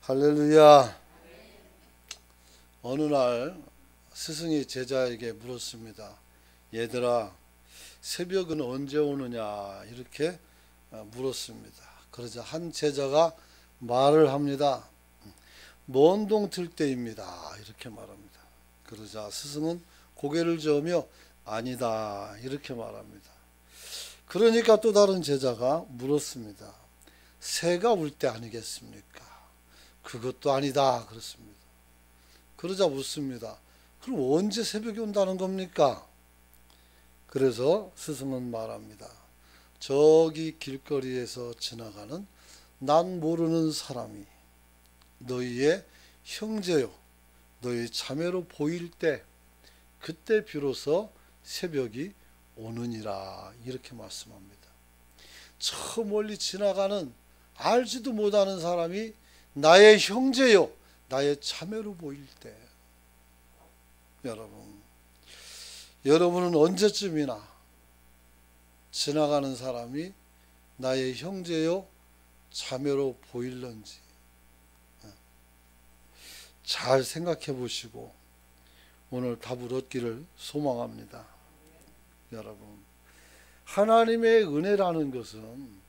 할렐루야. 어느 날 스승이 제자에게 물었습니다. 얘들아, 새벽은 언제 오느냐? 이렇게 물었습니다. 그러자 한 제자가 말을 합니다. 먼동 틀 때입니다. 이렇게 말합니다. 그러자 스승은 고개를 저으며 아니다. 이렇게 말합니다. 그러니까 또 다른 제자가 물었습니다. 새가 울 때 아니겠습니까? 그것도 아니다. 그렇습니다. 그러자 묻습니다. 그럼 언제 새벽이 온다는 겁니까? 그래서 스승은 말합니다. 저기 길거리에서 지나가는 난 모르는 사람이 너희의 형제요, 너희 자매로 보일 때, 그때 비로소 새벽이 오느니라. 이렇게 말씀합니다. 저 멀리 지나가는 알지도 못하는 사람이 나의 형제요, 나의 자매로 보일 때, 여러분은 언제쯤이나 지나가는 사람이 나의 형제요, 자매로 보일런지 잘 생각해 보시고 오늘 답을 얻기를 소망합니다. 여러분, 하나님의 은혜라는 것은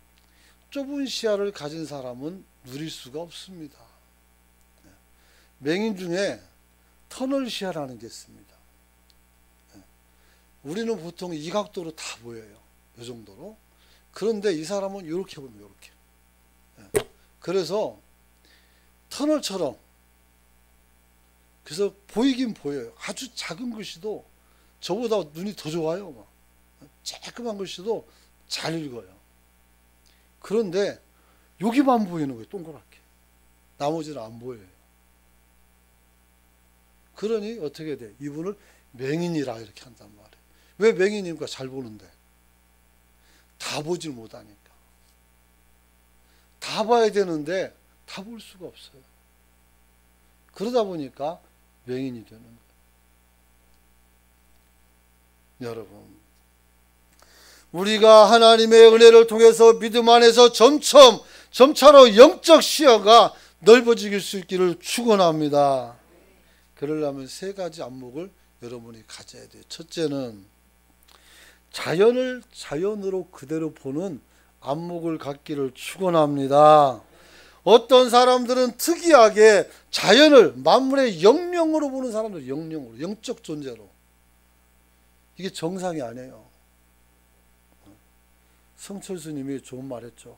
좁은 시야를 가진 사람은 누릴 수가 없습니다. 맹인 중에 터널 시야라는 게 있습니다. 우리는 보통 이 각도로 다 보여요. 이 정도로. 그런데 이 사람은 이렇게 보면 이렇게. 그래서 터널처럼, 그래서 보이긴 보여요. 아주 작은 글씨도 저보다 눈이 더 좋아요. 막. 조그만 글씨도 잘 읽어요. 그런데 여기만 보이는 거예요. 동그랗게. 나머지는 안 보여요. 그러니 어떻게 돼? 이분을 맹인이라 이렇게 한단 말이에요. 왜 맹인입니까? 잘 보는데. 다 보질 못하니까. 다 봐야 되는데 다 볼 수가 없어요. 그러다 보니까 맹인이 되는 거예요. 여러분, 우리가 하나님의 은혜를 통해서 믿음 안에서 점차로 영적 시야가 넓어질 수 있기를 축원합니다. 그러려면 세 가지 안목을 여러분이 가져야 돼요. 첫째는 자연을 자연으로 그대로 보는 안목을 갖기를 축원합니다. 어떤 사람들은 특이하게 자연을 만물의 영령으로 보는 사람들, 영령으로, 영적 존재로. 이게 정상이 아니에요. 성철수님이 좋은 말 했죠.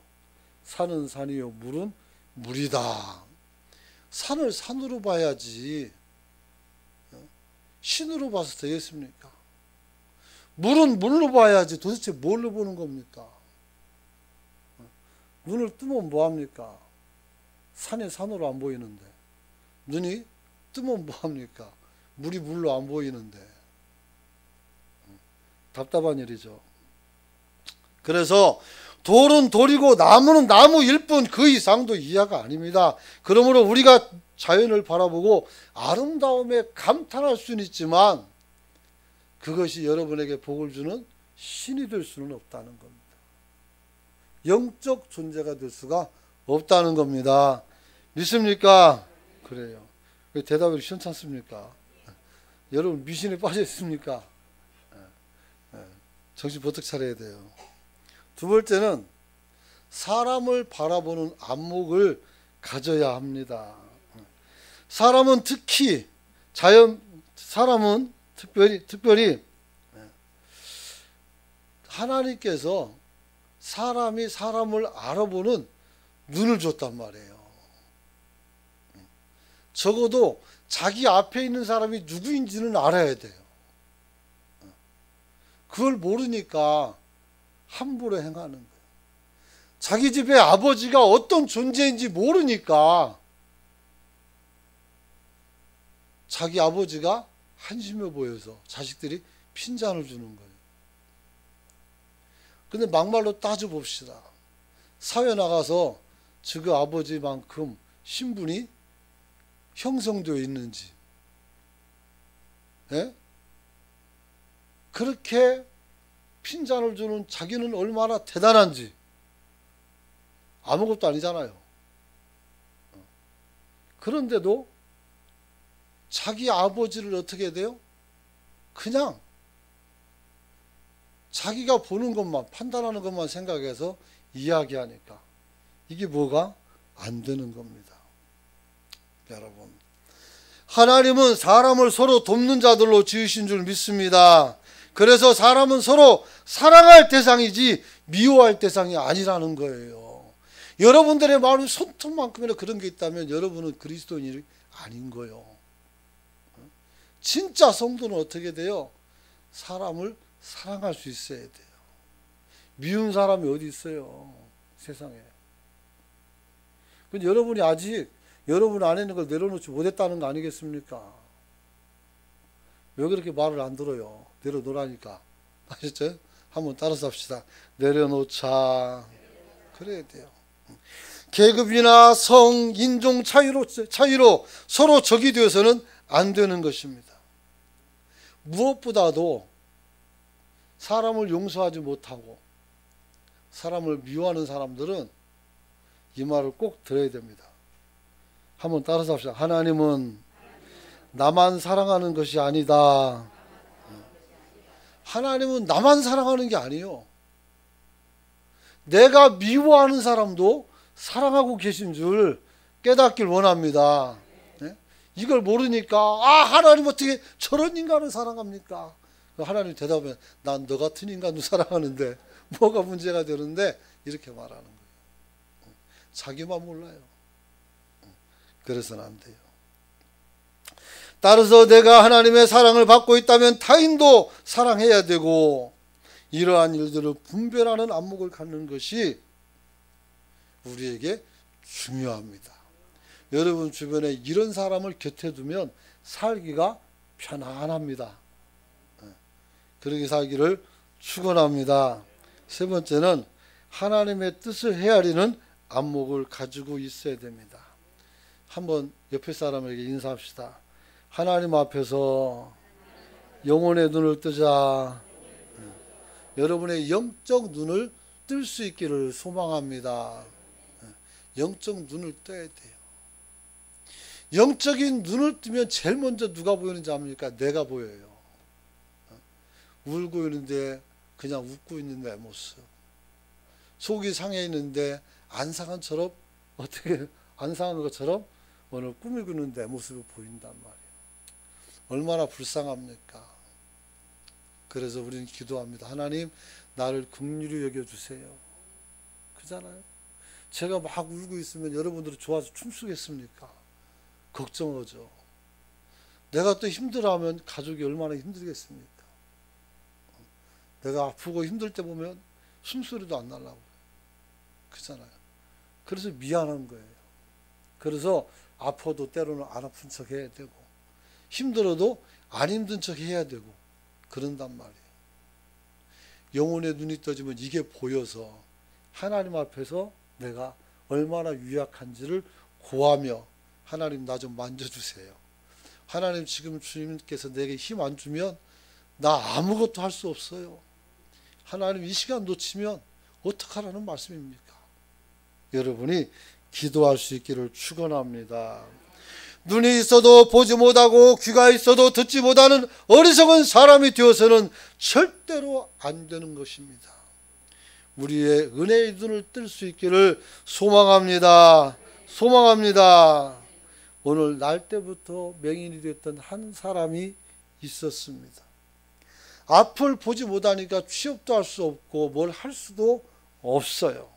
산은 산이요, 물은 물이다. 산을 산으로 봐야지 신으로 봐서 되겠습니까? 물은 물로 봐야지 도대체 뭘로 보는 겁니까? 눈을 뜨면 뭐합니까? 산이 산으로 안 보이는데. 눈이 뜨면 뭐합니까? 물이 물로 안 보이는데. 답답한 일이죠. 그래서 돌은 돌이고 나무는 나무일 뿐 그 이상도 이하가 아닙니다. 그러므로 우리가 자연을 바라보고 아름다움에 감탄할 수는 있지만 그것이 여러분에게 복을 주는 신이 될 수는 없다는 겁니다. 영적 존재가 될 수가 없다는 겁니다. 믿습니까? 그래요. 대답이 시원찮습니까? 여러분 미신에 빠져 있습니까? 정신 버뜩 차려야 돼요. 두 번째는 사람을 바라보는 안목을 가져야 합니다. 사람은 특별히 하나님께서 사람이 사람을 알아보는 눈을 줬단 말이에요. 적어도 자기 앞에 있는 사람이 누구인지는 알아야 돼요. 그걸 모르니까 함부로 행하는 거예요. 자기 집의 아버지가 어떤 존재인지 모르니까 자기 아버지가 한심해 보여서 자식들이 핀잔을 주는 거예요. 근데 막말로 따져봅시다. 사회 나가서 그 아버지만큼 신분이 형성되어 있는지, 그렇게 핀잔을 주는 자기는 얼마나 대단한지. 아무것도 아니잖아요. 그런데도 자기 아버지를 어떻게 돼요? 그냥 자기가 보는 것만, 판단하는 것만 생각해서 이야기하니까 이게 뭐가 안 되는 겁니다. 여러분, 하나님은 사람을 서로 돕는 자들로 지으신 줄 믿습니다. 그래서 사람은 서로 사랑할 대상이지 미워할 대상이 아니라는 거예요. 여러분들의 마음이 손톱만큼이나 그런 게 있다면 여러분은 그리스도인이 아닌 거예요. 진짜 성도는 어떻게 돼요? 사람을 사랑할 수 있어야 돼요. 미운 사람이 어디 있어요? 세상에. 근데 여러분이 아직 여러분 안에 있는 걸 내려놓지 못했다는 거 아니겠습니까? 왜 그렇게 말을 안 들어요? 내려놓으라니까. 아셨죠? 한번 따라서 합시다. 내려놓자. 그래야 돼요. 계급이나 성, 인종 차이로 서로 적이 되어서는 안 되는 것입니다. 무엇보다도 사람을 용서하지 못하고 사람을 미워하는 사람들은 이 말을 꼭 들어야 됩니다. 한번 따라서 합시다. 하나님은 나만 사랑하는 것이 아니다. 하나님은 나만 사랑하는 게 아니에요. 내가 미워하는 사람도 사랑하고 계신 줄 깨닫길 원합니다. 이걸 모르니까 하나님 어떻게 저런 인간을 사랑합니까? 하나님 대답하면 난 너 같은 인간도 사랑하는데 뭐가 문제가 되는데 이렇게 말하는 거예요. 자기만 몰라요. 그래서는 안 돼요. 따라서 내가 하나님의 사랑을 받고 있다면 타인도 사랑해야 되고 이러한 일들을 분별하는 안목을 갖는 것이 우리에게 중요합니다. 여러분 주변에 이런 사람을 곁에 두면 살기가 편안합니다. 그렇게 살기를 축원합니다. 세 번째는 하나님의 뜻을 헤아리는 안목을 가지고 있어야 됩니다. 한번 옆에 사람에게 인사합시다. 하나님 앞에서 영혼의 눈을 뜨자. 여러분의 영적 눈을 뜰 수 있기를 소망합니다. 영적 눈을 떠야 돼요. 영적인 눈을 뜨면 제일 먼저 누가 보이는지 압니까? 내가 보여요. 울고 있는데 그냥 웃고 있는 내 모습. 속이 상해 있는데 안 상한 것처럼 어떻게 안 상한 것처럼 오늘 꾸미고 있는 내 모습이 보인단 말이에요. 얼마나 불쌍합니까? 그래서 우리는 기도합니다. 하나님 나를 긍휼히 여겨주세요. 그잖아요. 제가 막 울고 있으면 여러분들이 좋아서 춤추겠습니까? 걱정하죠. 내가 또 힘들어하면 가족이 얼마나 힘들겠습니까? 내가 아프고 힘들 때 보면 숨소리도 안 나려고 그잖아요. 그래서 미안한 거예요. 그래서 아파도 때로는 안 아픈 척 해야 되고 힘들어도 안 힘든 척 해야 되고 그런단 말이에요. 영혼의 눈이 떠지면 이게 보여서 하나님 앞에서 내가 얼마나 유약한지를 고하며 하나님 나 좀 만져주세요. 하나님 지금 주님께서 내게 힘 안 주면 나 아무것도 할 수 없어요. 하나님 이 시간 놓치면 어떡하라는 말씀입니까? 여러분이 기도할 수 있기를 축원합니다. 눈이 있어도 보지 못하고 귀가 있어도 듣지 못하는 어리석은 사람이 되어서는 절대로 안 되는 것입니다. 우리의 은혜의 눈을 뜰 수 있기를 소망합니다. 소망합니다. 오늘 날 때부터 맹인이 됐던 한 사람이 있었습니다. 앞을 보지 못하니까 취업도 할 수 없고 뭘 할 수도 없어요.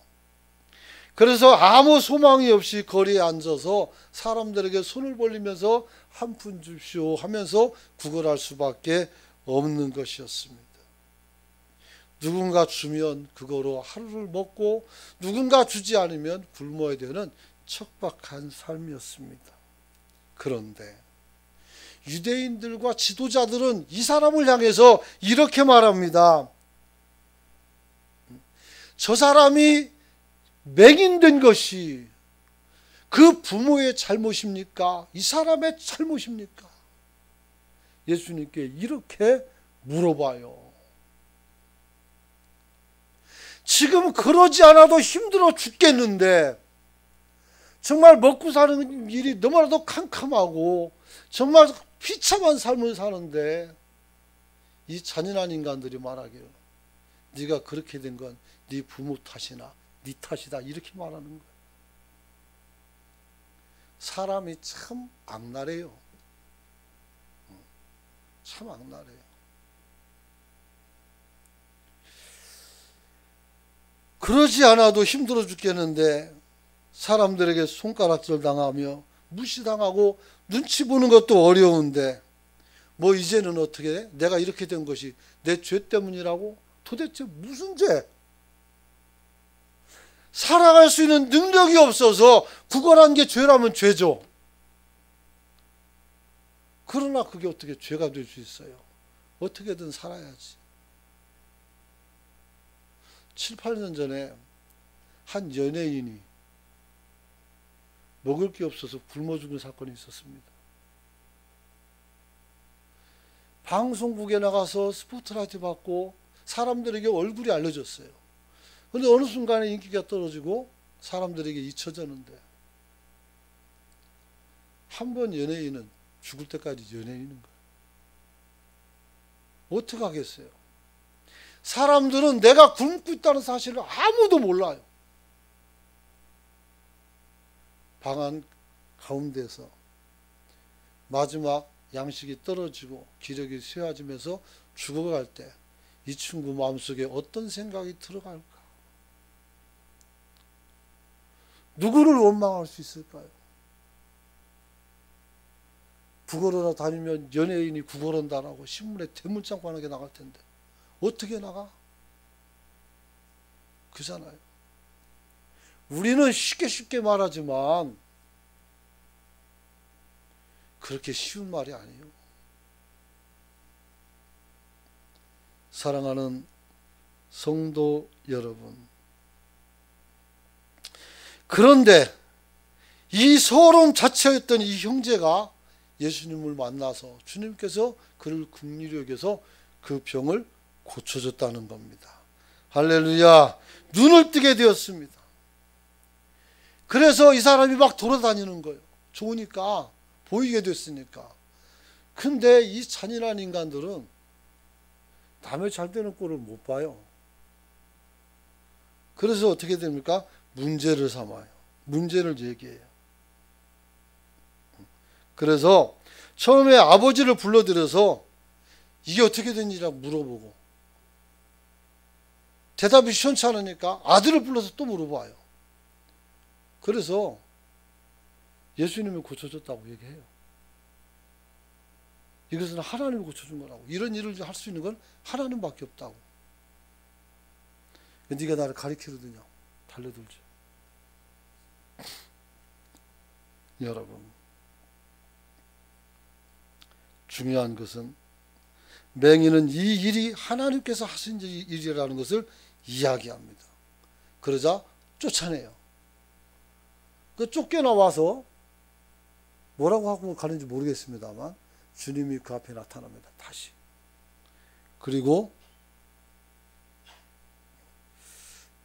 그래서 아무 소망이 없이 거리에 앉아서 사람들에게 손을 벌리면서 한 푼 줍시오 하면서 구걸할 수밖에 없는 것이었습니다. 누군가 주면 그거로 하루를 먹고 누군가 주지 않으면 굶어야 되는 척박한 삶이었습니다. 그런데 유대인들과 지도자들은 이 사람을 향해서 이렇게 말합니다. 저 사람이 맹인된 것이 그 부모의 잘못입니까? 이 사람의 잘못입니까? 예수님께 이렇게 물어봐요. 지금 그러지 않아도 힘들어 죽겠는데 정말 먹고 사는 일이 너무나도 캄캄하고 정말 비참한 삶을 사는데 이 잔인한 인간들이 말하기를 네가 그렇게 된 건 네 부모 탓이나 네 탓이다 이렇게 말하는 거예요. 사람이 참 악랄해요. 참 악랄해요. 그러지 않아도 힘들어 죽겠는데 사람들에게 손가락질 당하며 무시당하고 눈치 보는 것도 어려운데 뭐 이제는 어떻게 해? 내가 이렇게 된 것이 내 죄 때문이라고? 도대체 무슨 죄? 살아갈 수 있는 능력이 없어서 구걸한 게 죄라면 죄죠. 그러나 그게 어떻게 죄가 될 수 있어요? 어떻게든 살아야지. 7, 8년 전에 한 연예인이 먹을 게 없어서 굶어 죽은 사건이 있었습니다. 방송국에 나가서 스포트라이트 받고 사람들에게 얼굴이 알려졌어요. 그런데 어느 순간에 인기가 떨어지고 사람들에게 잊혀졌는데 한 번 연예인은 죽을 때까지 연예인인 거예요. 어떻게 하겠어요? 사람들은 내가 굶고 있다는 사실을 아무도 몰라요. 방 안 가운데서 마지막 양식이 떨어지고 기력이 쇠해지면서 죽어갈 때 이 친구 마음속에 어떤 생각이 들어갈까? 누구를 원망할 수 있을까요? 구걸하러 다니면 연예인이 구걸한다라고 신문에 대문짝만하게 나갈 텐데 어떻게 나가? 그잖아요. 우리는 쉽게 말하지만 그렇게 쉬운 말이 아니에요. 사랑하는 성도 여러분, 그런데 이 소름 자체였던 이 형제가 예수님을 만나서 주님께서 그를 긍휼히 여겨서 그 병을 고쳐줬다는 겁니다. 할렐루야. 눈을 뜨게 되었습니다. 그래서 이 사람이 막 돌아다니는 거예요. 좋으니까, 보이게 됐으니까. 근데 이 잔인한 인간들은 남의 잘 되는 꼴을 못 봐요. 그래서 어떻게 됩니까? 문제를 삼아요. 문제를 제기해요. 그래서 처음에 아버지를 불러들여서 이게 어떻게 된 일이라고 물어보고 대답이 시원치 않으니까 아들을 불러서 또 물어봐요. 그래서 예수님이 고쳐줬다고 얘기해요. 이것은 하나님이 고쳐준 거라고. 이런 일을 할 수 있는 건 하나님밖에 없다고. 네가 나를 가리키려느냐? 달려들죠. 여러분, 중요한 것은 맹인은 이 일이 하나님께서 하신 일이라는 것을 이야기합니다. 그러자 쫓아내요. 그 쫓겨나와서 뭐라고 하고 가는지 모르겠습니다만 주님이 그 앞에 나타납니다. 다시. 그리고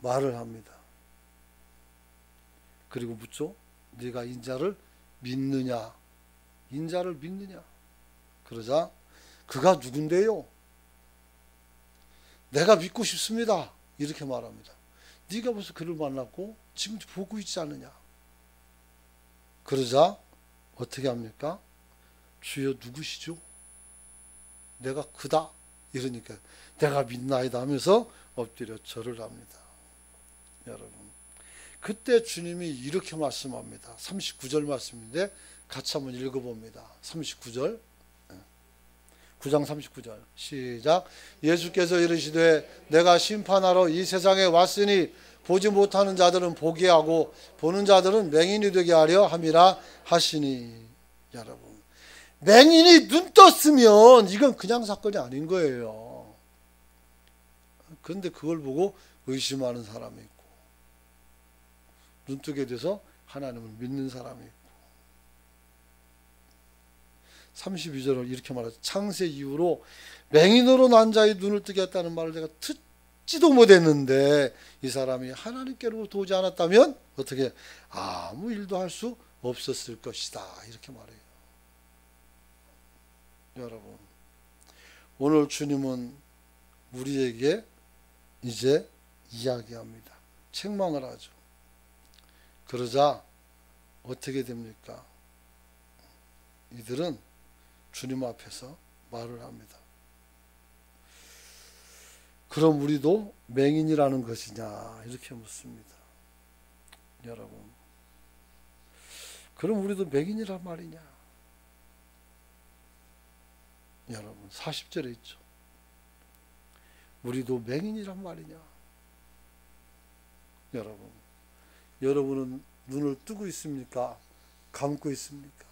말을 합니다. 그리고 묻죠. 네가 인자를 믿느냐? 인자를 믿느냐? 그러자 그가 누군데요? 내가 믿고 싶습니다. 이렇게 말합니다. 네가 벌써 그를 만났고 지금 보고 있지 않느냐? 그러자 어떻게 합니까? 주여 누구시죠? 내가 그다. 이러니까 내가 믿나이다 하면서 엎드려 절을 합니다. 여러분, 그때 주님이 이렇게 말씀합니다. 39절 말씀인데 같이 한번 읽어봅니다. 39절 9장 39절 시작. 예수께서 이르시되 내가 심판하러 이 세상에 왔으니 보지 못하는 자들은 보게 하고 보는 자들은 맹인이 되게 하려 함이라 하시니. 여러분, 맹인이 눈 떴으면 이건 그냥 사건이 아닌 거예요. 그런데 그걸 보고 의심하는 사람이 있고 눈 뜨게 돼서 하나님을 믿는 사람이 있고 32절을 이렇게 말하죠. 창세 이후로 맹인으로 난 자의 눈을 뜨게 했다는 말을 내가 찾지도 못했는데 이 사람이 하나님께로부터 오지 않았다면 어떻게 아무 일도 할 수 없었을 것이다 이렇게 말해요. 여러분, 오늘 주님은 우리에게 이제 이야기합니다. 책망을 하죠. 그러자 어떻게 됩니까? 이들은 주님 앞에서 말을 합니다. 그럼 우리도 맹인이라는 것이냐 이렇게 묻습니다. 여러분, 그럼 우리도 맹인이란 말이냐? 여러분, 40절에 있죠. 우리도 맹인이란 말이냐? 여러분은 눈을 뜨고 있습니까? 감고 있습니까?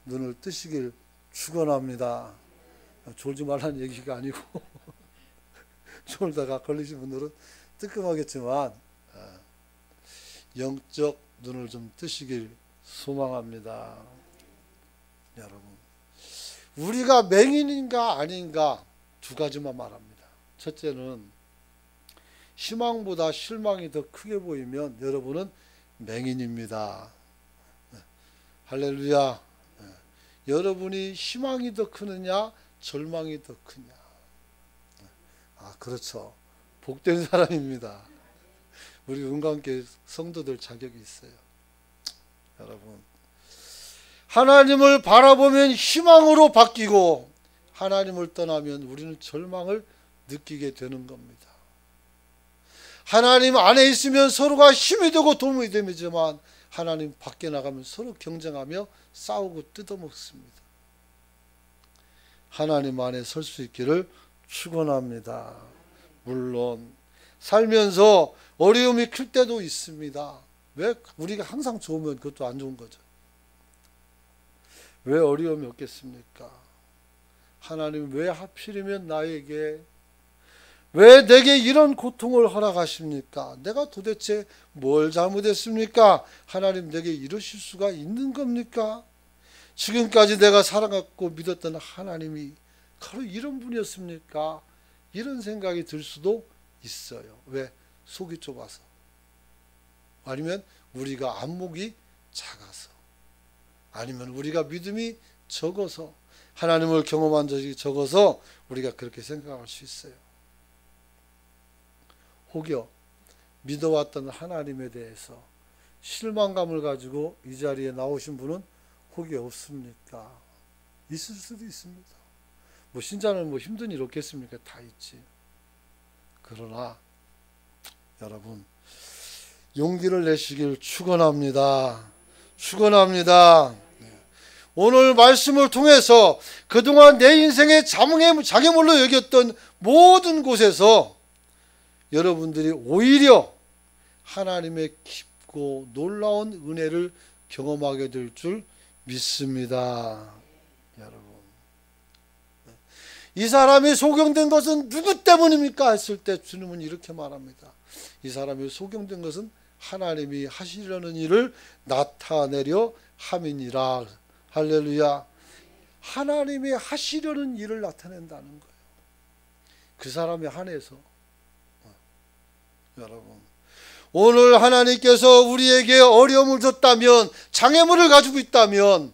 눈을 뜨시길 축원합니다. 졸지 말라는 얘기가 아니고 졸다가 걸리신 분들은 뜨끔하겠지만 영적 눈을 좀 뜨시길 소망합니다. 여러분, 우리가 맹인인가 아닌가 두 가지만 말합니다. 첫째는 희망보다 실망이 더 크게 보이면 여러분은 맹인입니다. 할렐루야. 여러분이 희망이 더 크느냐 절망이 더 크냐? 그렇죠. 복된 사람입니다. 우리 은광교회 성도들 자격이 있어요. 여러분, 하나님을 바라보면 희망으로 바뀌고 하나님을 떠나면 우리는 절망을 느끼게 되는 겁니다. 하나님 안에 있으면 서로가 힘이 되고 도움이 되지만 하나님 밖에 나가면 서로 경쟁하며 싸우고 뜯어먹습니다. 하나님 안에 설 수 있기를 축원합니다. 물론 살면서 어려움이 클 때도 있습니다. 왜 우리가 항상 좋으면 그것도 안 좋은 거죠. 왜 어려움이 없겠습니까? 하나님 왜 하필이면 나에게, 왜 내게 이런 고통을 허락하십니까? 내가 도대체 뭘 잘못했습니까? 하나님 내게 이러실 수가 있는 겁니까? 지금까지 내가 사랑하고 믿었던 하나님이 바로 이런 분이었습니까? 이런 생각이 들 수도 있어요. 왜? 속이 좁아서. 아니면 우리가 안목이 작아서. 아니면 우리가 믿음이 적어서, 하나님을 경험한 적이 적어서 우리가 그렇게 생각할 수 있어요. 혹여 믿어왔던 하나님에 대해서 실망감을 가지고 이 자리에 나오신 분은 혹여 없습니까? 있을 수도 있습니다. 신자는 힘든 일 없겠습니까? 다 있지. 그러나 여러분, 용기를 내시길 축원합니다. 축원합니다. 오늘 말씀을 통해서 그동안 내 인생의 장애물로 여겼던 모든 곳에서 여러분들이 오히려 하나님의 깊고 놀라운 은혜를 경험하게 될 줄 믿습니다. 여러분, 이 사람이 소경된 것은 누구 때문입니까? 했을 때 주님은 이렇게 말합니다. 이 사람이 소경된 것은 하나님이 하시려는 일을 나타내려 함이니라. 할렐루야. 하나님이 하시려는 일을 나타낸다는 거예요. 그 사람에 한해서. 여러분, 오늘 하나님께서 우리에게 어려움을 줬다면, 장애물을 가지고 있다면,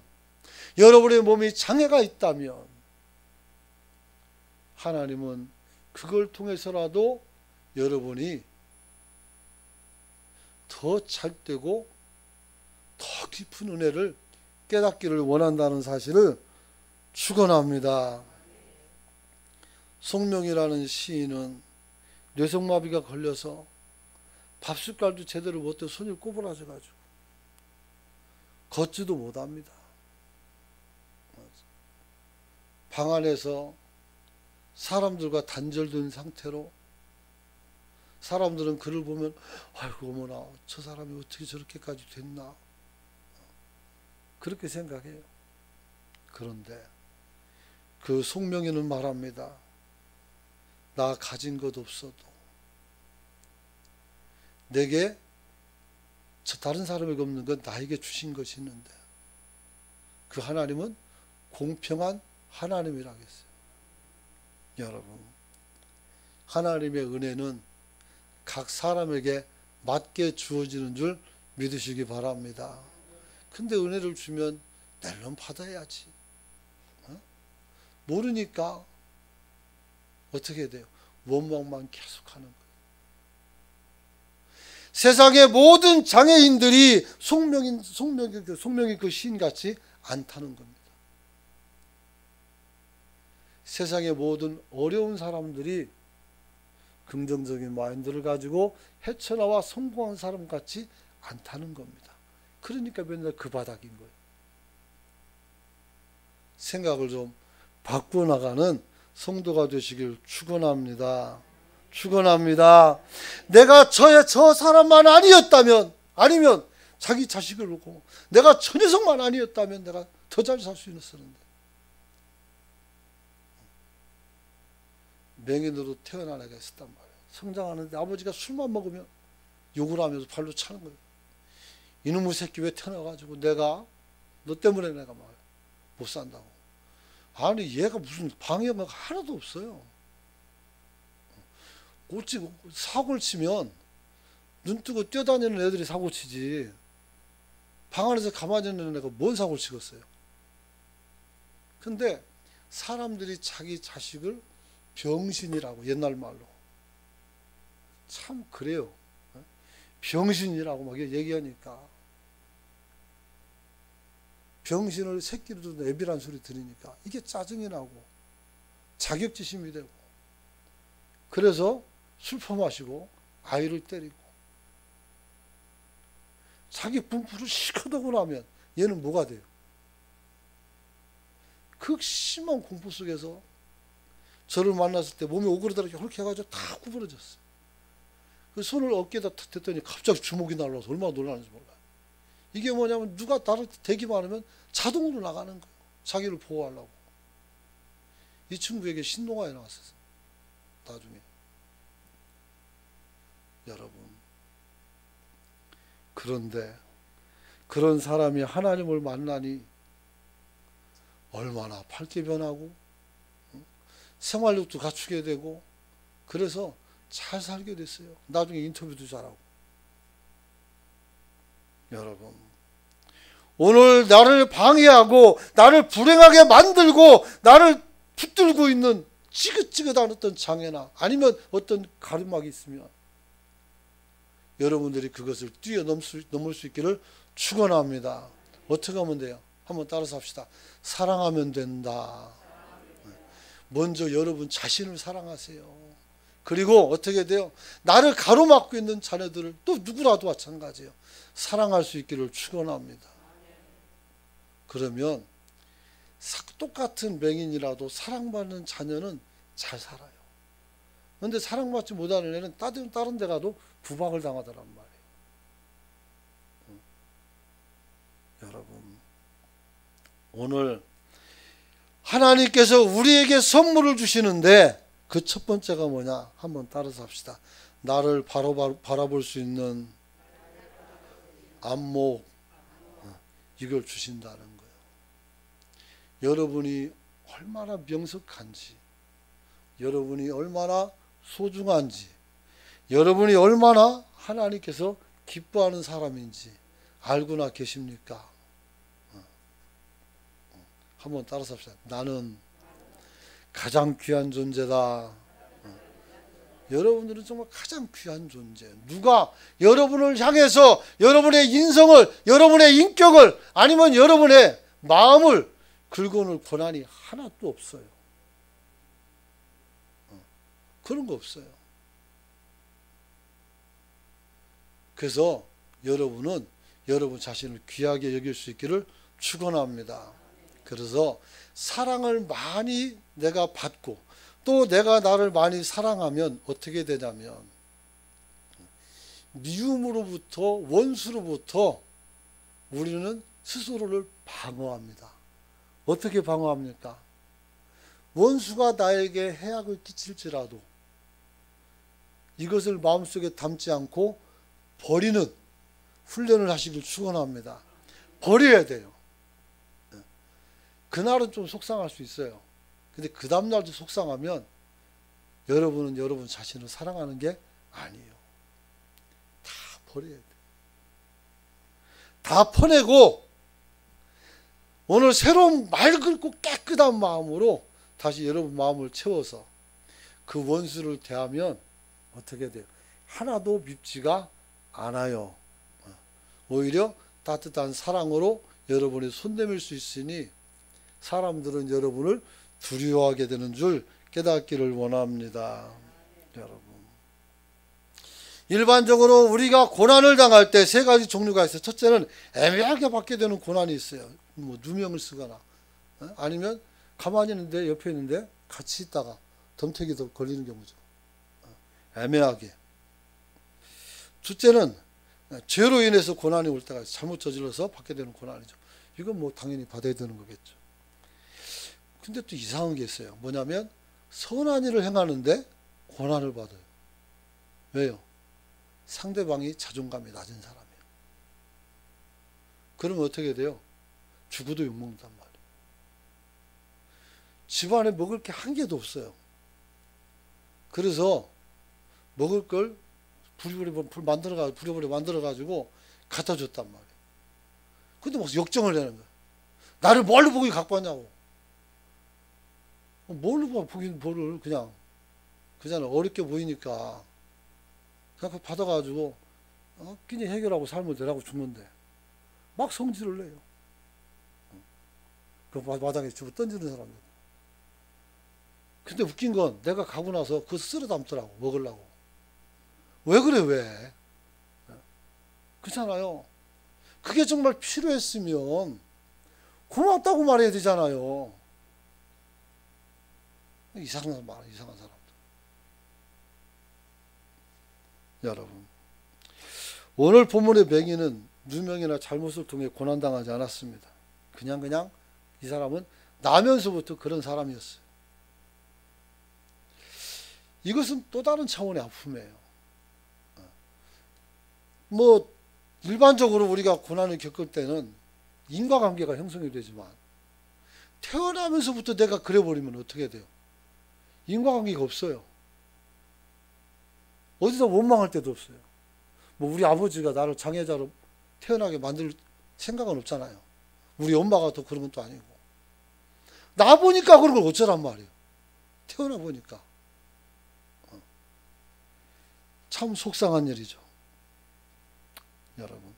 여러분의 몸이 장애가 있다면 하나님은 그걸 통해서라도 여러분이 더 잘되고 더 깊은 은혜를 깨닫기를 원한다는 사실을 축원합니다. 송명이라는 시인은 뇌성마비가 걸려서 밥숟갈도 제대로 못해 손이 꼬부라져가지고 걷지도 못합니다. 방 안에서 사람들과 단절된 상태로, 사람들은 그를 보면 아이고 어머나 저 사람이 어떻게 저렇게까지 됐나 그렇게 생각해요. 그런데 그 송명이는 말합니다. 나 가진 것 없어도 내게 다른 사람에게 없는 건 나에게 주신 것이 있는데 그 하나님은 공평한 하나님이라고 했어요. 여러분, 하나님의 은혜는 각 사람에게 맞게 주어지는 줄 믿으시기 바랍니다. 근데 은혜를 주면 낼름 받아야지. 모르니까 어떻게 돼요? 원망만 계속하는 거예요. 세상의 모든 장애인들이 송명의 그 시인같이 않다는 겁니다. 세상의 모든 어려운 사람들이 긍정적인 마인드를 가지고 헤쳐나와 성공한 사람 같지 않다는 겁니다. 그러니까 맨날 그 바닥인 거예요. 생각을 좀 바꿔나가는 성도가 되시길 축원합니다. 축원합니다. 내가 저 사람만 아니었다면, 아니면 자기 자식을 놓고 내가 저 녀석만 아니었다면 내가 더 잘 살 수 있었는데, 맹인으로 태어난 애가 있었단 말이에요. 성장하는데 아버지가 술만 먹으면 욕을 하면서 발로 차는 거예요. 이놈의 새끼 왜 태어나가지고 내가 너 때문에 내가 못 산다고. 아니 얘가 무슨 방해가 하나도 없어요. 사고를 치면 눈 뜨고 뛰어다니는 애들이 사고 치지, 방 안에서 가만히 있는 애가 뭔 사고를 치겠어요. 근데 사람들이 자기 자식을 병신이라고, 옛날 말로 참 그래요. 병신이라고 막 얘기하니까, 병신을 새끼로 두는 애비란 소리 들으니까 이게 짜증이 나고 자격지심이 되고, 그래서 술 퍼마시고 아이를 때리고 자기 분풀을 시커덕고 나면 얘는 뭐가 돼요? 극심한 공포 속에서 저를 만났을 때 몸이 오그라들게 그렇게 해가지고 다 구부러졌어요. 그 손을 어깨에다 댔더니 갑자기 주먹이 날라와서 얼마나 놀라는지 몰라요. 이게 뭐냐면 누가 나를 대기만 하면 자동으로 나가는 거예요. 자기를 보호하려고. 이 친구에게 신동아에 나왔어요. 나중에. 여러분, 그런데 그런 사람이 하나님을 만나니 얼마나 밝게 변하고 생활력도 갖추게 되고, 그래서 잘 살게 됐어요. 나중에 인터뷰도 잘하고. 여러분, 오늘 나를 방해하고 나를 불행하게 만들고 나를 붙들고 있는 지긋지긋한 어떤 장애나 아니면 어떤 가르막이 있으면 여러분들이 그것을 뛰어넘을 수 있기를 축원합니다. 어떻게 하면 돼요? 한번 따라서 합시다. 사랑하면 된다. 먼저 여러분 자신을 사랑하세요. 그리고 어떻게 돼요? 나를 가로막고 있는 자녀들을, 또 누구라도 마찬가지예요. 사랑할 수 있기를 축원합니다. 그러면 똑같은 맹인이라도 사랑받는 자녀는 잘 살아요. 그런데 사랑받지 못하는 애는 다른 데 가도 구박을 당하더란 말이에요. 여러분, 오늘 하나님께서 우리에게 선물을 주시는데 그 첫 번째가 뭐냐? 한번 따라서 합시다. 나를 바라볼 수 있는 안목, 이걸 주신다는 거예요. 여러분이 얼마나 명석한지, 여러분이 얼마나 소중한지, 여러분이 얼마나 하나님께서 기뻐하는 사람인지 알고나 계십니까? 한번 따라서 합시다. 나는 가장 귀한 존재다. 여러분들은 정말 가장 귀한 존재. 누가 여러분을 향해서 여러분의 인성을, 여러분의 인격을, 아니면 여러분의 마음을 긁어놓을 권한이 하나도 없어요. 그런 거 없어요. 그래서 여러분은 여러분 자신을 귀하게 여길 수 있기를 축원합니다. 그래서 사랑을 많이 내가 받고 또 내가 나를 많이 사랑하면 어떻게 되냐면 미움으로부터, 원수로부터 우리는 스스로를 방어합니다. 어떻게 방어합니까? 원수가 나에게 해악을 끼칠지라도 이것을 마음속에 담지 않고 버리는 훈련을 하시길 축원합니다. 버려야 돼요. 그날은 좀 속상할 수 있어요. 근데 그 다음날도 속상하면 여러분은 여러분 자신을 사랑하는 게 아니에요. 다 버려야 돼. 다 퍼내고 오늘 새로운 맑고 깨끗한 마음으로 다시 여러분 마음을 채워서 그 원수를 대하면 어떻게 돼요? 하나도 밉지가 않아요. 오히려 따뜻한 사랑으로 여러분이 손 내밀 수 있으니 사람들은 여러분을 두려워하게 되는 줄 깨닫기를 원합니다. 여러분, 일반적으로 우리가 고난을 당할 때 세 가지 종류가 있어요. 첫째는 애매하게 받게 되는 고난이 있어요. 뭐 누명을 쓰거나 아니면 가만히 있는데 옆에 있는데 같이 있다가 덤태기도 걸리는 경우죠. 애매하게. 둘째는 죄로 인해서 고난이 올 때가 잘못 저질러서 받게 되는 고난이죠. 이건 뭐 당연히 받아야 되는 거겠죠. 근데 또 이상한 게 있어요. 뭐냐면 선한 일을 행하는데 고난을 받아요. 왜요? 상대방이 자존감이 낮은 사람이에요. 그러면 어떻게 돼요? 죽어도 욕먹는단 말이에요. 집안에 먹을 게 한 개도 없어요. 그래서 먹을 걸 부랴부랴 만들어가지고 갖다 줬단 말이에요. 근데 막 역정을 내는 거예요. 나를 뭘로 보기 갖고 왔냐고. 뭘로 보긴 뭐를 그냥 어렵게 보이니까 그냥 받아가지고 끼니 해결하고 삶을 내라고 주는데 막 성질을 내요. 그 마당에 집어 던지는 사람들. 근데 웃긴 건 내가 가고 나서 그거 쓸어 담더라고. 먹으려고. 왜 그래 왜? 그렇잖아요. 그게 정말 필요했으면 고맙다고 말해야 되잖아요. 이상한 사람들. 여러분, 오늘 본문의 맹인은 누명이나 잘못을 통해 고난당하지 않았습니다. 그냥 이 사람은 나면서부터 그런 사람이었어요. 이것은 또 다른 차원의 아픔이에요. 뭐 일반적으로 우리가 고난을 겪을 때는 인과관계가 형성이 되지만 태어나면서부터 내가 그래버리면 어떻게 돼요? 인과관계가 없어요. 어디서 원망할 때도 없어요. 뭐 우리 아버지가 나를 장애자로 태어나게 만들 생각은 없잖아요. 우리 엄마가 또 그런 것도 아니고. 나 보니까 그런 걸 어쩌란 말이에요. 태어나 보니까. 참 속상한 일이죠. 여러분.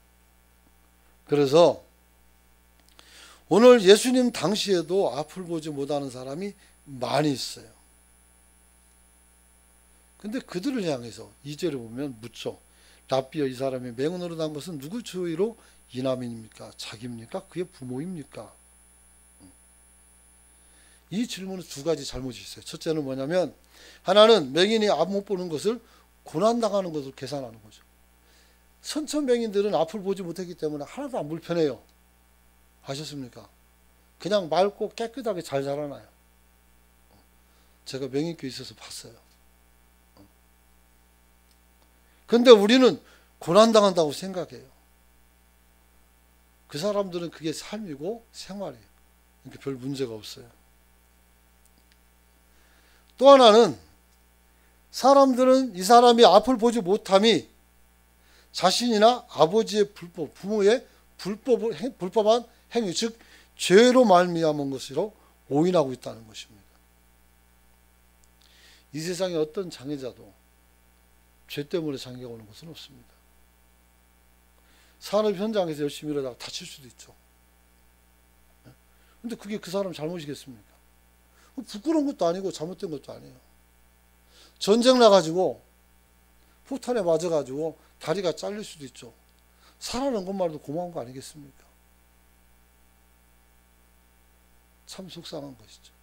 그래서 오늘 예수님 당시에도 앞을 보지 못하는 사람이 많이 있어요. 근데 그들을 향해서 2절에 보면 묻죠. 랍비여, 이 사람이 맹인으로 난 것은 누구 주의로 이남인입니까? 자기입니까? 그의 부모입니까? 이 질문은 두 가지 잘못이 있어요. 첫째는 뭐냐면 하나는 맹인이 앞 못 보는 것을 고난당하는 것을 계산하는 거죠. 선천맹인들은 앞을 보지 못했기 때문에 하나도 안 불편해요. 아셨습니까? 그냥 맑고 깨끗하게 잘 자라나요. 제가 맹인교에 있어서 봤어요. 근데 우리는 고난당한다고 생각해요. 그 사람들은 그게 삶이고 생활이에요. 그러니까 별 문제가 없어요. 또 하나는 사람들은 이 사람이 앞을 보지 못함이 자신이나 아버지의 불법, 부모의 불법한 행위, 즉 죄로 말미암은 것으로 오인하고 있다는 것입니다. 이 세상에 어떤 장애자도 죄 때문에 장애가 오는 것은 없습니다. 산업 현장에서 열심히 일하다가 다칠 수도 있죠. 근데 그게 그 사람 잘못이겠습니까? 부끄러운 것도 아니고 잘못된 것도 아니에요. 전쟁 나가지고 폭탄에 맞아가지고 다리가 잘릴 수도 있죠. 살아난 것만으로도 고마운 거 아니겠습니까? 참 속상한 것이죠.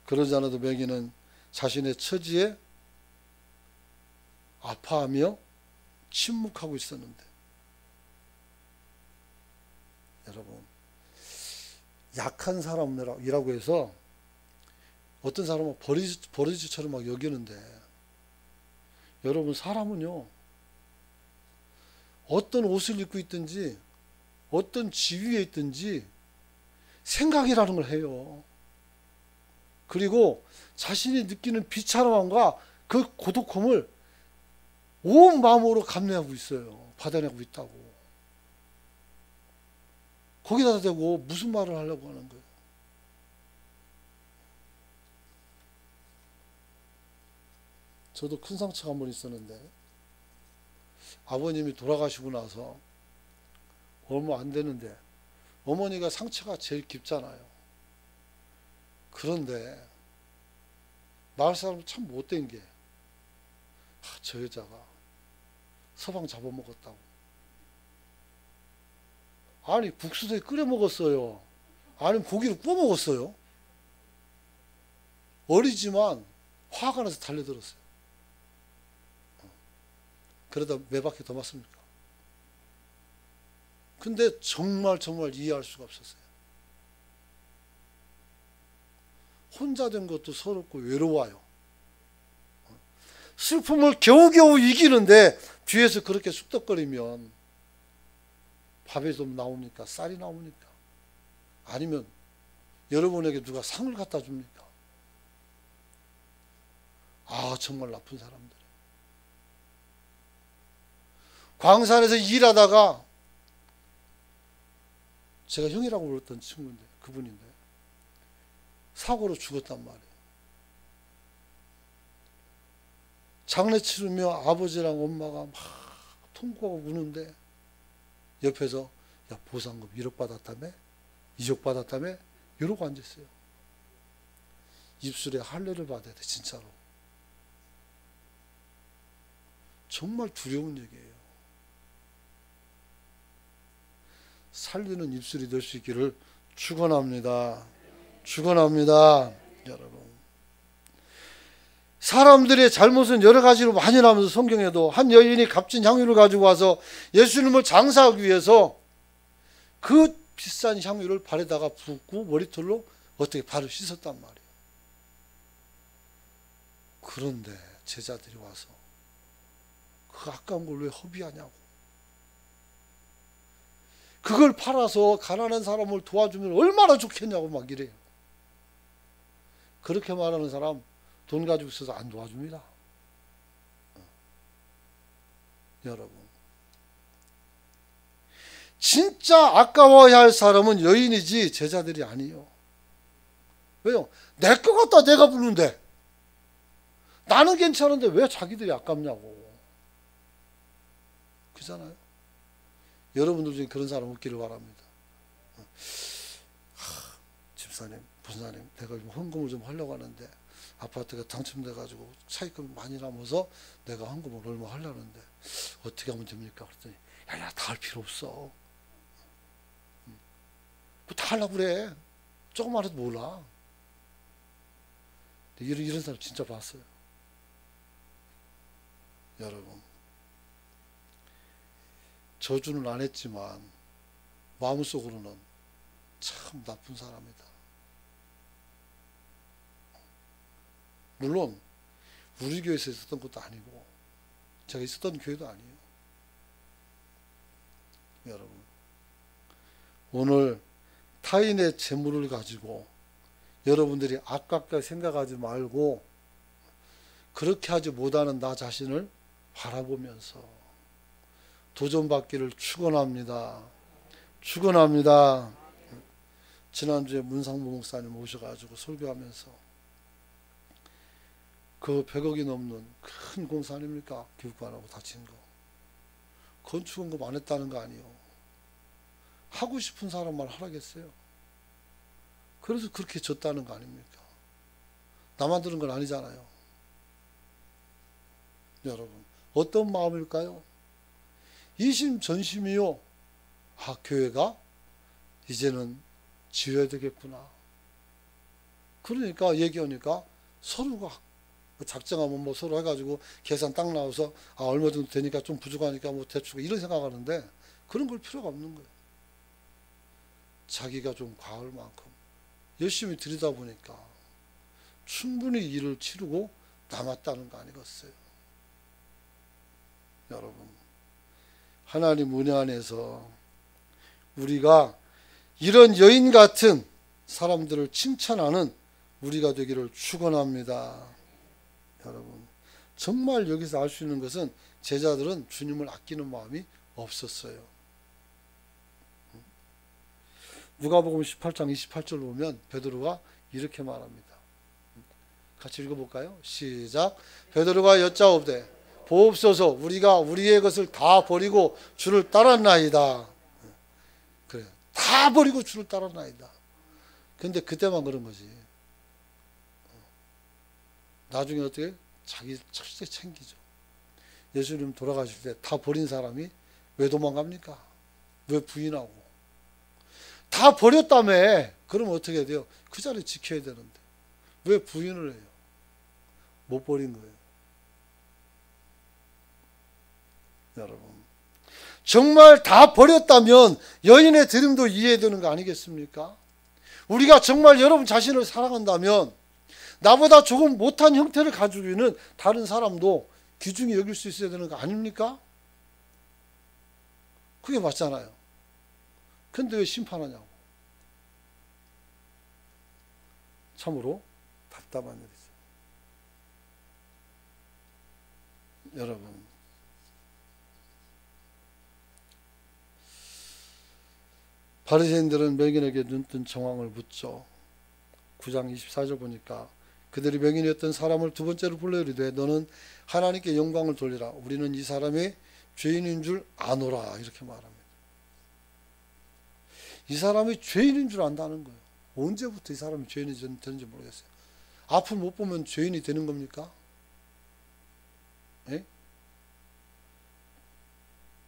그러지 않아도 맹인은 자신의 처지에 아파하며 침묵하고 있었는데, 여러분, 약한 사람이라고 해서 어떤 사람은 버리지처럼 막 여기는데, 여러분, 사람은요 어떤 옷을 입고 있든지 어떤 지위에 있든지 생각이라는 걸 해요. 그리고 자신이 느끼는 비참함과 그 고독함을 온 마음으로 감내하고 있어요. 받아내고 있다고. 거기다 대고 무슨 말을 하려고 하는 거예요? 저도 큰 상처가 한 번 있었는데 아버님이 돌아가시고 나서 얼마 안 되는데 어머니가 상처가 제일 깊잖아요. 그런데 마을 사람은 참 못된 게 저 여자가 서방 잡아먹었다고. 아니 국수도 끓여 먹었어요. 아니면 고기를 구워 먹었어요. 어리지만 화가 나서 달려들었어요. 그러다 몇 바퀴 더 맞습니까? 근데 정말 이해할 수가 없었어요. 혼자 된 것도 서럽고 외로워요. 슬픔을 겨우겨우 이기는데 뒤에서 그렇게 쑥덕거리면 밥이 좀 나옵니까? 쌀이 나옵니까? 아니면 여러분에게 누가 상을 갖다 줍니까? 아, 정말 나쁜 사람들. 광산에서 일하다가 제가 형이라고 불렀던 친구인데, 그분인데 사고로 죽었단 말이에요. 장례 치르며 아버지랑 엄마가 막 통곡하고 우는데 옆에서 야, 보상금 1억 받았다며? 2억 받았다며? 이러고 앉았어요. 입술에 할례를 받아야 돼, 진짜로. 정말 두려운 얘기예요. 살리는 입술이 될 수 있기를 축원합니다. 축원합니다. 여러분, 사람들의 잘못은 여러 가지로 많이 나오면서 성경에도 한 여인이 값진 향유를 가지고 와서 예수님을 장사하기 위해서 그 비싼 향유를 발에다가 붓고 머리털로 어떻게 발을 씻었단 말이에요. 그런데 제자들이 와서 그 아까운 걸 왜 허비하냐고. 그걸 팔아서 가난한 사람을 도와주면 얼마나 좋겠냐고 막 이래요. 그렇게 말하는 사람 돈 가지고 있어서 안 도와줍니다. 여러분, 진짜 아까워야 할 사람은 여인이지 제자들이 아니에요. 왜요? 내 것 같다 내가 부르는데 나는 괜찮은데 왜 자기들이 아깝냐고. 그잖아요. 여러분들 중에 그런 사람 없기를 바랍니다. 집사님, 부사님, 내가 헌금을 좀 하려고 하는데 아파트가 당첨돼가지고 차입금 많이 남아서 내가 헌금을 얼마 하려는데 어떻게 하면 됩니까? 그랬더니 야, 다 할 필요 없어. 다 하려고 그래. 조금만 해도 몰라. 이런 사람 진짜 봤어요. 여러분, 저주는 안 했지만 마음속으로는 참 나쁜 사람이다. 물론 우리 교회에서 있었던 것도 아니고 제가 있었던 교회도 아니에요. 여러분, 오늘 타인의 재물을 가지고 여러분들이 아깝게 생각하지 말고 그렇게 하지 못하는 나 자신을 바라보면서 도전받기를 축원합니다. 축원합니다. 지난주에 문상무 목사님 오셔가지고 설교하면서 그 100억이 넘는 큰 공사 아닙니까? 기부관하고 다친 거. 건축원금 안 했다는 거 아니에요. 하고 싶은 사람만 하라겠어요. 그래서 그렇게 졌다는 거 아닙니까? 나만 들은 건 아니잖아요. 여러분, 어떤 마음일까요? 이심전심이요. 아, 교회가 이제는 지어야 되겠구나. 그러니까 얘기하니까 서로가 작정하면 뭐 서로 해가지고 계산 딱 나와서 아, 얼마 정도 되니까 좀 부족하니까 뭐 대충 이런 생각하는데 그런 걸 필요가 없는 거예요. 자기가 좀 과할 만큼 열심히 들이다 보니까 충분히 일을 치르고 남았다는 거 아니겠어요? 여러분, 하나님 은혜 안에서 우리가 이런 여인 같은 사람들을 칭찬하는 우리가 되기를 축원합니다. 여러분, 정말 여기서 알 수 있는 것은 제자들은 주님을 아끼는 마음이 없었어요. 누가복음 18장 28절 보면 베드로가 이렇게 말합니다. 같이 읽어볼까요? 시작. 베드로가 여짜오되 보옵소서, 우리가 우리의 것을 다 버리고 주를 따랐나이다. 그래, 다 버리고 주를 따랐나이다. 근데 그때만 그런 거지. 나중에 어떻게? 자기 철저히 챙기죠. 예수님 돌아가실 때 다 버린 사람이 왜 도망갑니까? 왜 부인하고? 다 버렸다며. 그러면 어떻게 해야 돼요? 그 자리 지켜야 되는데 왜 부인을 해요? 못 버린 거예요. 여러분, 정말 다 버렸다면 여인의 드림도 이해되는 거 아니겠습니까? 우리가 정말 여러분 자신을 사랑한다면 나보다 조금 못한 형태를 가지고 있는 다른 사람도 귀중히 여길 수 있어야 되는 거 아닙니까? 그게 맞잖아요. 근데 왜 심판하냐고. 참으로 답답한 일이죠. 여러분, 바리새인들은 맹인에게 눈뜬 정황을 묻죠. 9장 24절 보니까 그들이 맹인이었던 사람을 두 번째로 불러 이르되 너는 하나님께 영광을 돌리라. 우리는 이 사람이 죄인인 줄 아노라. 이렇게 말합니다. 이 사람이 죄인인 줄 안다는 거예요. 언제부터 이 사람이 죄인이 되는지 모르겠어요. 앞을 못 보면 죄인이 되는 겁니까? 예?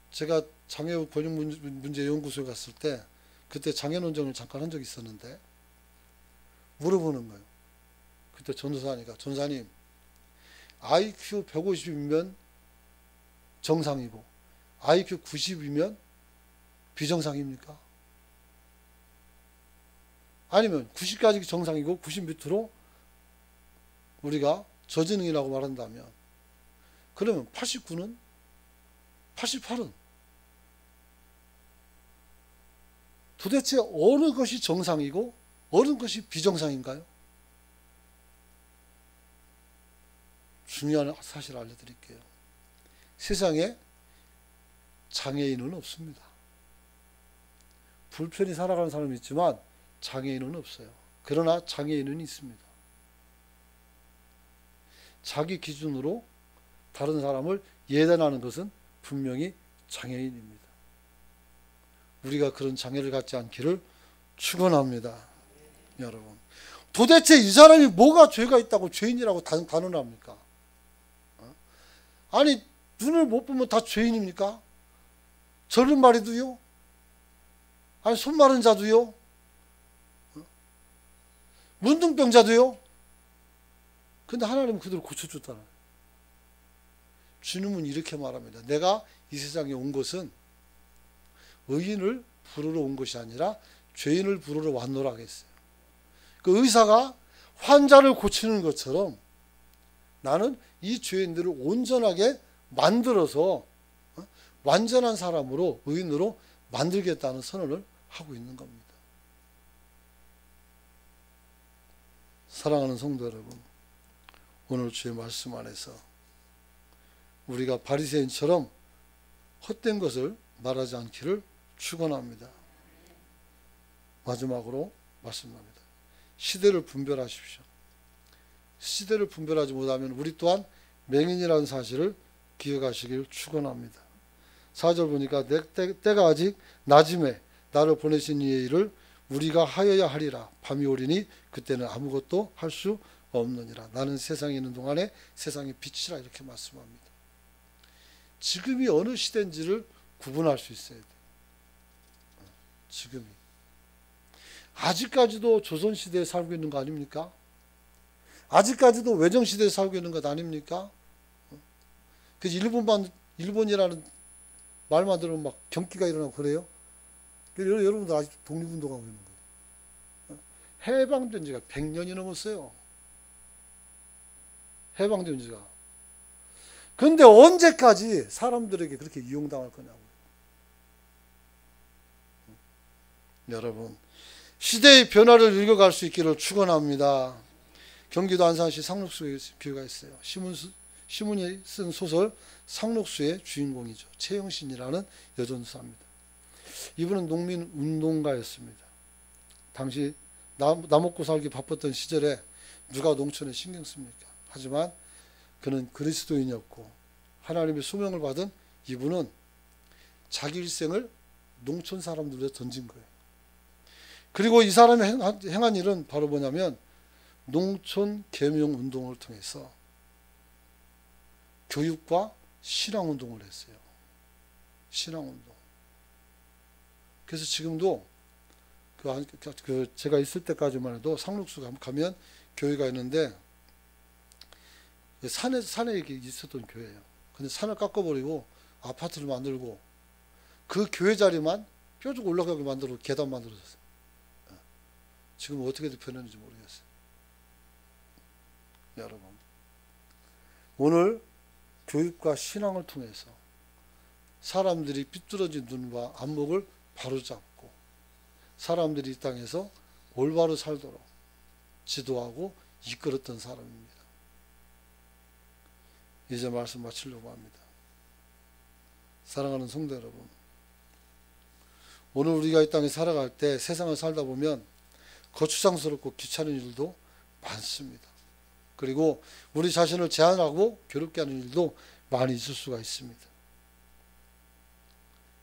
제가 장애 번역 문제 연구소에 갔을 때 그때 장애 논쟁을 잠깐 한 적이 있었는데 물어보는 거예요. 그때 전도사니까 전사님, IQ 150이면 정상이고 IQ 90이면 비정상입니까? 아니면 90까지 정상이고 90 밑으로 우리가 저지능이라고 말한다면 그러면 89는 88은 도대체 어느 것이 정상이고 어느 것이 비정상인가요? 중요한 사실을 알려드릴게요. 세상에 장애인은 없습니다. 불편히 살아가는 사람이 있지만 장애인은 없어요. 그러나 장애인은 있습니다. 자기 기준으로 다른 사람을 예단하는 것은 분명히 장애인입니다. 우리가 그런 장애를 갖지 않기를 축원합니다. 여러분, 도대체 이 사람이 뭐가 죄가 있다고 죄인이라고 단언합니까? 아니, 눈을 못 보면 다 죄인입니까? 저런 말이도요? 아니, 손 마른 자도요? 문둥병자도요? 근데 하나님은 그들을 고쳐줬잖아요. 주님은 이렇게 말합니다. 내가 이 세상에 온 것은 의인을 부르러 온 것이 아니라 죄인을 부르러 왔노라 하겠어요. 그 의사가 환자를 고치는 것처럼 나는 이 죄인들을 온전하게 만들어서 완전한 사람으로, 의인으로 만들겠다는 선언을 하고 있는 겁니다. 사랑하는 성도 여러분, 오늘 주의 말씀 안에서 우리가 바리새인처럼 헛된 것을 말하지 않기를 축원합니다. 마지막으로 말씀합니다. 시대를 분별하십시오. 시대를 분별하지 못하면 우리 또한 맹인이라는 사실을 기억하시길 축원합니다. 4절 보니까 때가 아직 낮음에 나를 보내신 이의 일을 우리가 하여야 하리라. 밤이 오리니 그때는 아무것도 할 수 없느니라. 나는 세상에 있는 동안에 세상의 빛이라. 이렇게 말씀합니다. 지금이 어느 시대인지를 구분할 수 있어야 돼요. 지금이. 아직까지도 조선시대에 살고 있는 거 아닙니까? 아직까지도 외정시대에 살고 있는 것 아닙니까? 그래서 일본이라는 말만 들으면 막 경기가 일어나고 그래요. 여러분들 아직 독립운동하고 있는 거예요. 해방된 지가 100년이 넘었어요. 해방된 지가. 근데 언제까지 사람들에게 그렇게 이용당할 거냐고요. 여러분, 시대의 변화를 읽어갈 수 있기를 축원합니다. 경기도 안산시 상록수에 비유가 있어요. 시문이 쓴 소설 상록수의 주인공이죠. 최영신이라는 여전사입니다. 이분은 농민 운동가였습니다. 당시 나 먹고 살기 바빴던 시절에 누가 농촌에 신경 씁니까? 하지만 그는 그리스도인이었고 하나님의 소명을 받은 이분은 자기 일생을 농촌 사람들에 던진 거예요. 그리고 이 사람이 행한 일은 바로 뭐냐면 농촌 계명 운동을 통해서 교육과 신앙 운동을 했어요. 신앙 운동. 그래서 지금도 제가 있을 때까지만 해도 상록수 가면 교회가 있는데 산에 있었던 교회예요. 근데 산을 깎아버리고 아파트를 만들고 그 교회 자리만 뾰족 올라가게 만들고 계단 만들어졌어요. 지금 어떻게 변했는지 모르겠어요. 여러분, 오늘 교육과 신앙을 통해서 사람들이 삐뚤어진 눈과 안목을 바로잡고 사람들이 이 땅에서 올바로 살도록 지도하고 이끌었던 사람입니다. 이제 말씀 마치려고 합니다. 사랑하는 성도 여러분, 오늘 우리가 이 땅에 살아갈 때 세상을 살다 보면 거추장스럽고 귀찮은 일도 많습니다. 그리고 우리 자신을 제한하고 괴롭게 하는 일도 많이 있을 수가 있습니다.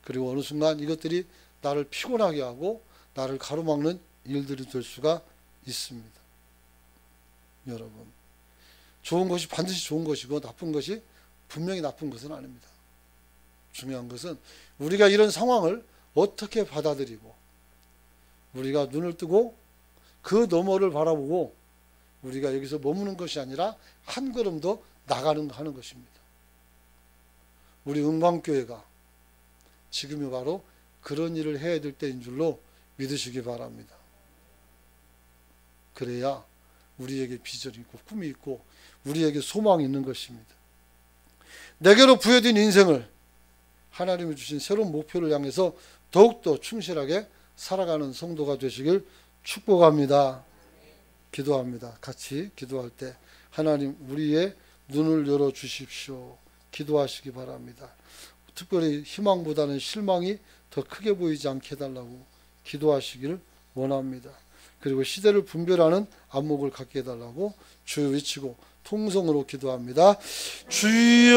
그리고 어느 순간 이것들이 나를 피곤하게 하고 나를 가로막는 일들이 될 수가 있습니다. 여러분, 좋은 것이 반드시 좋은 것이고 나쁜 것이 분명히 나쁜 것은 아닙니다. 중요한 것은 우리가 이런 상황을 어떻게 받아들이고 우리가 눈을 뜨고 그 너머를 바라보고 우리가 여기서 머무는 것이 아니라 한 걸음 더 나가는 하는 것입니다. 우리 은광교회가 지금이 바로 그런 일을 해야 될 때인 줄로 믿으시기 바랍니다. 그래야 우리에게 비전이 있고 꿈이 있고 우리에게 소망이 있는 것입니다. 내게로 부여진 인생을 하나님이 주신 새로운 목표를 향해서 더욱더 충실하게 살아가는 성도가 되시길 축복합니다. 기도합니다. 같이 기도할 때 하나님 우리의 눈을 열어주십시오. 기도하시기 바랍니다. 특별히 희망보다는 실망이 더 크게 보이지 않게 해달라고 기도하시기를 원합니다. 그리고 시대를 분별하는 안목을 갖게 해달라고 주여 외치고 통성으로 기도합니다. 주여